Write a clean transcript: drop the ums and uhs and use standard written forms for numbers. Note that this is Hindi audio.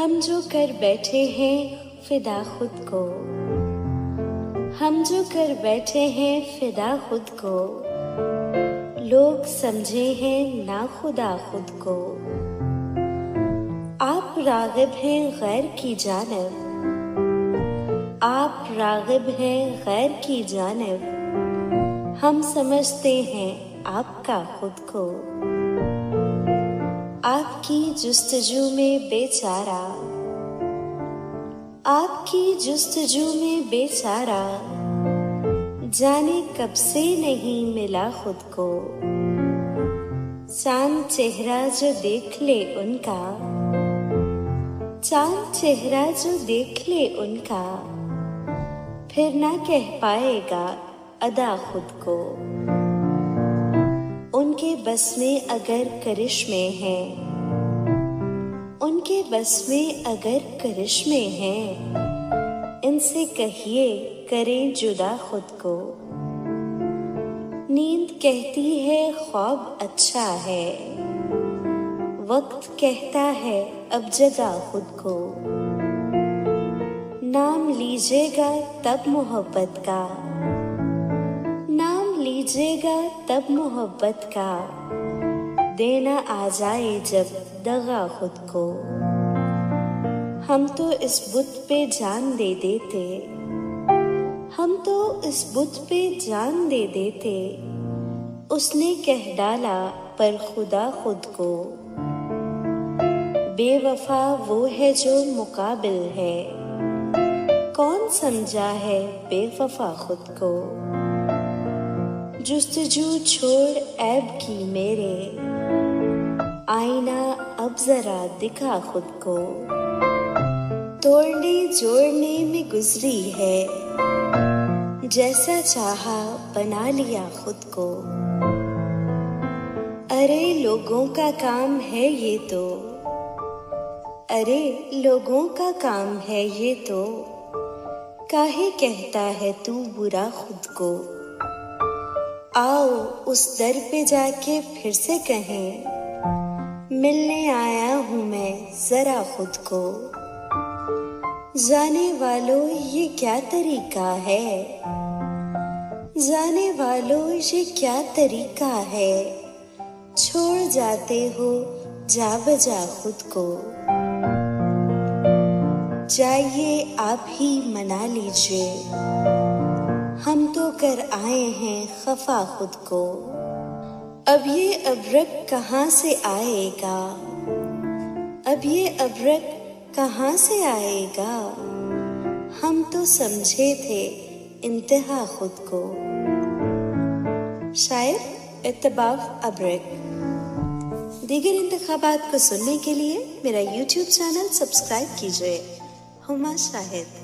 हम जो कर बैठे हैं फिदा खुद को, हम जो कर बैठे हैं फिदा खुद को, लोग समझे हैं ना खुदा खुद को। आप राग़िब हैं गैर की जानिब, आप राग़िब हैं गैर की जानिब, हम समझते हैं आपका खुद को। आपकी जुस्तजू में बेचारा, आपकी जुस्तजू में बेचारा, जाने कब से नहीं मिला खुद को। चांद चेहरा जो देख ले उनका, चांद चेहरा जो देख ले उनका, फिर ना कह पाएगा अदा खुद को। उनके बस में अगर करिश्मे हैं, उनके बस में अगर करिश्मे हैं, इनसे कहिए करें जुदा खुद को। नींद कहती है ख्वाब अच्छा है, वक्त कहता है अब जगा खुद को। नाम लीजिएगा तब मोहब्बत का, नाम लीजिएगा तब मोहब्बत का, देना आ जाए जब दगा खुद को। हम तो इस बुत पे जान दे देते, हम तो इस बुत पे जान दे देते, उसने कह डाला पर खुदा खुद को। बेवफा वो है जो मुकाबिल है, कौन समझा है बेवफा खुद को। जुस्तजू छोड़ ऐब की मेरे, आईना अब जरा दिखा खुद को। तोड़ने जोड़ने में गुजरी है, जैसा चाहा बना लिया खुद को। अरे लोगों का काम है ये तो, अरे लोगों का काम है ये तो, काहे कहता है तू बुरा खुद को। आओ उस दर पे जाके फिर से कहें, मिलने आया हूँ मैं जरा खुद को। जाने वालों ये क्या तरीका है, जाने वालों ये क्या तरीका है, छोड़ जाते हो जा बजा खुद को। जाइए आप ही मना लीजिए, हम तो कर आए हैं खफा खुद को। अब ये अब्रक कहाँ से आएगा, अब ये अब्रक कहाँ से आएगा, हम तो समझे थे इंतहा खुद को। शायर इत्तबाफ अब्रक। दीगर इंतखाबात को सुनने के लिए मेरा YouTube चैनल सब्सक्राइब कीजिए। हुमा शाहिद।